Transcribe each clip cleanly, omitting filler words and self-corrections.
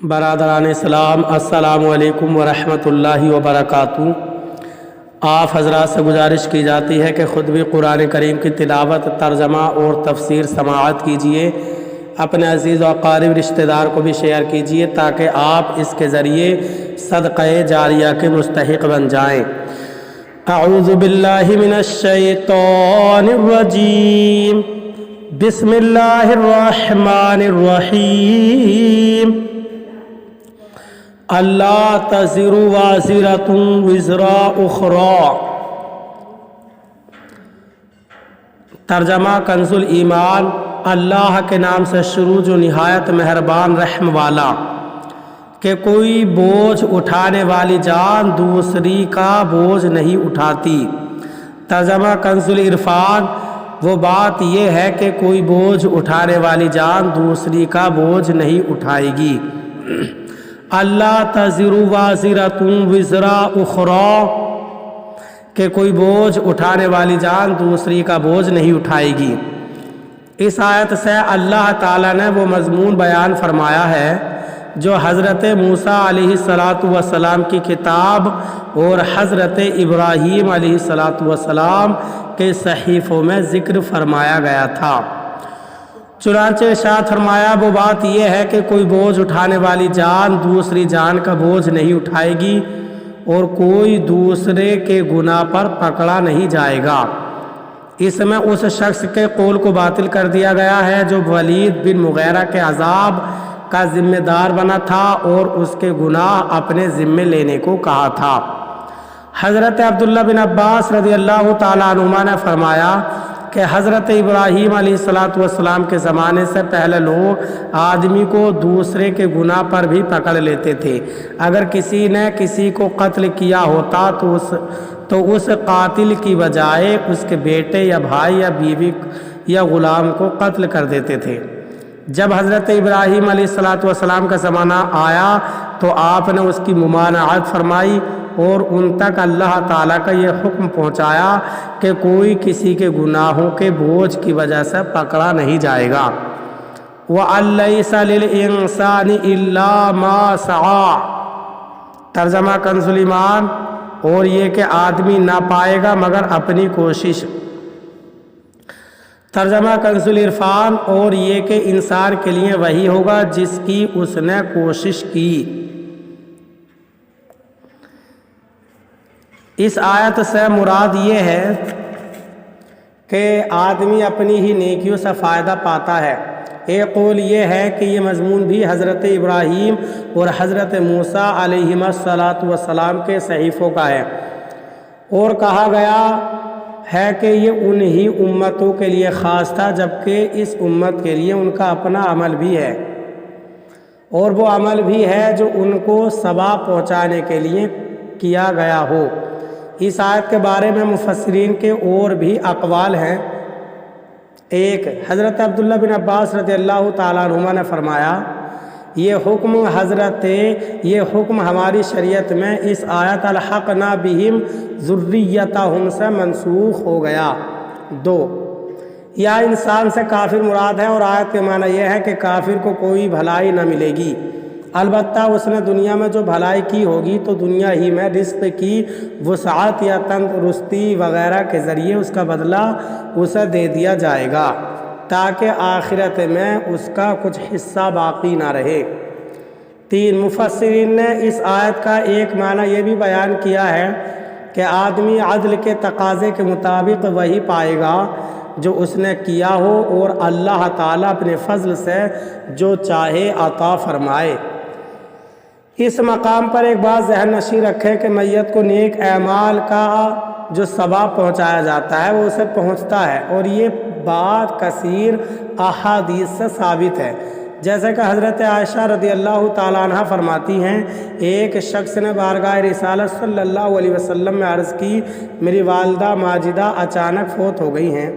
برادران اسلام، السلام علیکم ورحمۃ اللہ وبرکاتہ۔ آپ حضرات سے گزارش کی جاتی ہے کہ خود بھی قرآن کریم کی تلاوت، ترجمہ اور تفسیر سماعت کیجیے، اپنے عزیز و اقارب رشتہ دار کو بھی شیئر کیجیے تاکہ آپ اس کے ذریعے صدقہ جاریہ کے مستحق بن جائیں۔ اعوذ باللہ من الشیطان الرجیم، بسم اللہ الرحمن الرحیم۔ اللہ تزر وازرۃ وزر اخری۔ ترجمہ کنز الایمان۔ اللہ کے نام سے شروع جو نہایت مہربان رحم والا، کہ کوئی بوجھ اٹھانے والی جان دوسری کا بوجھ نہیں اٹھاتی۔ ترجمہ کنز العرفان۔ وہ بات یہ ہے کہ کوئی بوجھ اٹھانے والی جان دوسری کا بوجھ نہیں اٹھائے گی۔ اللہ تزر وازرۃ وزر اخری، کہ کوئی بوجھ اٹھانے والی جان دوسری کا بوجھ نہیں اٹھائے گی۔ اس آیت سے اللہ تعالیٰ نے وہ مضمون بیان فرمایا ہے جو حضرت موسیٰ علیہ السلام کی کتاب اور حضرت ابراہیم علیہ السلام کے صحیفوں میں ذکر فرمایا گیا تھا۔ چنانچہ ارشاد فرمایا وہ بات یہ ہے کہ کوئی بوجھ اٹھانے والی جان دوسری جان کا بوجھ نہیں اٹھائے گی اور کوئی دوسرے کے گناہ پر پکڑا نہیں جائے گا۔ اس میں اس شخص کے قول کو باطل کر دیا گیا ہے جو ولید بن مغیرہ کے عذاب کا ذمہ دار بنا تھا اور اس کے گناہ اپنے ذمے لینے کو کہا تھا۔ حضرت عبداللہ بن عباس رضی اللہ تعالیٰ عنہما نے فرمایا کہ حضرت ابراہیم علیہ السلام کے زمانے سے پہلے لوگ آدمی کو دوسرے کے گناہ پر بھی پکڑ لیتے تھے۔ اگر کسی نے کسی کو قتل کیا ہوتا تو اس قاتل کی بجائے اس کے بیٹے یا بھائی یا بیوی یا غلام کو قتل کر دیتے تھے۔ جب حضرت ابراہیم علیہ السلام کا زمانہ آیا تو آپ نے اس کی ممانعت فرمائی اور ان تک اللہ تعالیٰ کا یہ حکم پہنچایا کہ کوئی کسی کے گناہوں کے بوجھ کی وجہ سے پکڑا نہیں جائے گا۔ وَأَن لَّيْسَ لِلْإِنسَانِ إِلَّا مَا سَعَىٰ۔ ترجمہ کنز الایمان۔ اور یہ کہ آدمی نہ پائے گا مگر اپنی کوشش۔ ترجمہ کنز العرفان۔ اور یہ کہ انسان کے لیے وہی ہوگا جس کی اس نے کوشش کی۔ اس آیت سے مراد یہ ہے کہ آدمی اپنی ہی نیکیوں سے فائدہ پاتا ہے۔ ایک قول یہ ہے کہ یہ مضمون بھی حضرت ابراہیم اور حضرت موسیٰ علیہما السلام کے صحیفوں کا ہے، اور کہا گیا ہے کہ یہ انہی امتوں کے لیے خاص تھا جبکہ اس امت کے لیے ان کا اپنا عمل بھی ہے، اور وہ عمل بھی ہے جو ان کو ثواب پہنچانے کے لیے کیا گیا ہو۔ اس آیت کے بارے میں مفسرین کے اور بھی اقوال ہیں۔ ایک حضرت عبداللہ بن عباس رضی اللہ تعالیٰ عنہما نے فرمایا یہ حکم ہماری شریعت میں اس آیت الحقنا بہم ذریتہم سے منسوخ ہو گیا۔ دو، یا انسان سے کافر مراد ہے اور آیت کے معنی یہ ہے کہ کافر کو کوئی بھلائی نہ ملے گی، البتہ اس نے دنیا میں جو بھلائی کی ہوگی تو دنیا ہی میں رزق کی وسعت یا تندرستی وغیرہ کے ذریعے اس کا بدلہ اسے دے دیا جائے گا تاکہ آخرت میں اس کا کچھ حصہ باقی نہ رہے۔ تین، مفسرین نے اس آیت کا ایک معنی یہ بھی بیان کیا ہے کہ آدمی عدل کے تقاضے کے مطابق وہی پائے گا جو اس نے کیا ہو اور اللہ تعالیٰ اپنے فضل سے جو چاہے عطا فرمائے۔ اس مقام پر ایک بات ذہن نشین رکھے کہ میت کو نیک اعمال کا جو ثواب پہنچایا جاتا ہے وہ اسے پہنچتا ہے، اور یہ بات کثیر احادیث سے ثابت ہے، جیسے کہ حضرت عائشہ رضی اللہ تعالیٰ عنہ فرماتی ہیں ایک شخص نے بارگاہ رسالت صلی اللہ علیہ وسلم میں عرض کی میری والدہ ماجدہ اچانک فوت ہو گئی ہیں،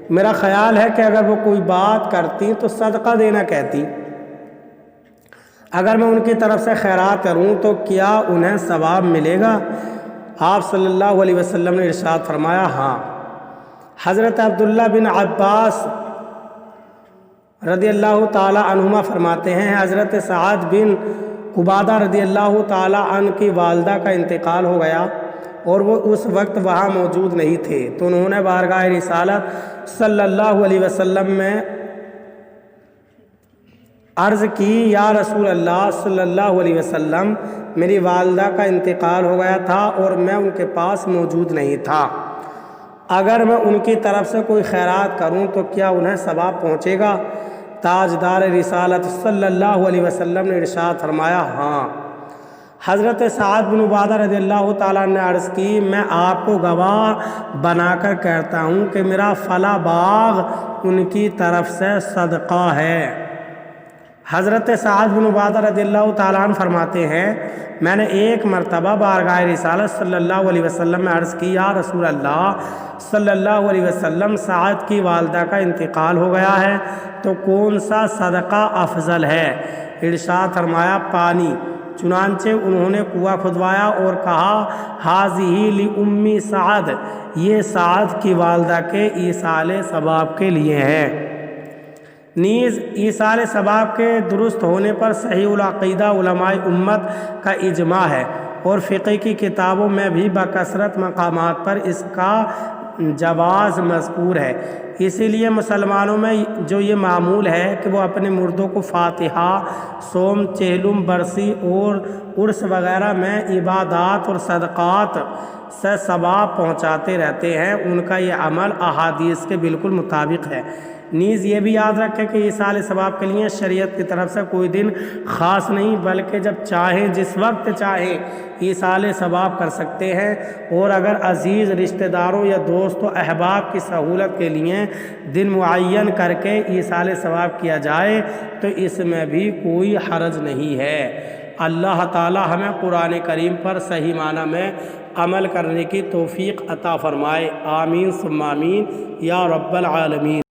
میرا خیال ہے کہ اگر وہ کوئی بات کرتی تو صدقہ دینا کہتی، اگر میں ان کی طرف سے خیرات کروں تو کیا انہیں ثواب ملے گا؟ آپ صلی اللہ علیہ وسلم نے ارشاد فرمایا ہاں۔ حضرت عبداللہ بن عباس رضی اللہ تعالی عنہما فرماتے ہیں حضرت سعد بن عبادہ رضی اللہ تعالی عنہ کی والدہ کا انتقال ہو گیا اور وہ اس وقت وہاں موجود نہیں تھے، تو انہوں نے بارگاہ رسالت صلی اللہ علیہ وسلم میں عرض کی، یا رسول اللہ صلی اللہ علیہ وسلم، میری والدہ کا انتقال ہو گیا تھا اور میں ان کے پاس موجود نہیں تھا، اگر میں ان کی طرف سے کوئی خیرات کروں تو کیا انہیں ثواب پہنچے گا؟ تاجدار رسالت صلی اللہ علیہ وسلم نے ارشاد فرمایا، ہاں۔ حضرت سعد بن عبادہ رضی اللہ تعالیٰ نے عرض کی، میں آپ کو گواہ بنا کر کہتا ہوں کہ میرا فلاں باغ ان کی طرف سے صدقہ ہے۔ حضرت سعد بن عبادہ رضی اللہ تعالیٰ عنہ فرماتے ہیں، میں نے ایک مرتبہ بارگاہ رسالت صلی اللہ علیہ وسلم میں عرض کی، یا رسول اللہ صلی اللہ علیہ وسلم، سعد کی والدہ کا انتقال ہو گیا ہے تو کون سا صدقہ افضل ہے؟ ارشاد فرمایا، پانی۔ چنانچہ انہوں نے کنواں کھدوایا اور کہا، ہاذہ لأم سعد، یہ سعد کی والدہ کے ایصال ثواب کے لیے ہے۔ نیز ایصال ثواب کے درست ہونے پر صحیح العقیدہ علماء امت کا اجماع ہے اور فقہ کی کتابوں میں بھی بکثرت مقامات پر اس کا جواز مذکور ہے۔ اسی لیے مسلمانوں میں جو یہ معمول ہے کہ وہ اپنے مردوں کو فاتحہ، صوم، چہلم، برسی اور عرس وغیرہ میں عبادات اور صدقات سے ثواب پہنچاتے رہتے ہیں، ان کا یہ عمل احادیث کے بالکل مطابق ہے۔ نیز یہ بھی یاد رکھیں کہ ایصال ثواب کے لیے شریعت کی طرف سے کوئی دن خاص نہیں، بلکہ جب چاہیں، جس وقت چاہیں ایصال ثواب کر سکتے ہیں، اور اگر عزیز رشتہ داروں یا دوستوں احباب کی سہولت کے لیے دن معین کر کے ایصال ثواب کیا جائے تو اس میں بھی کوئی حرج نہیں ہے۔ اللہ تعالی ہمیں قرآن کریم پر صحیح معنی میں عمل کرنے کی توفیق عطا فرمائے، آمین ثم آمین یا رب العالمین۔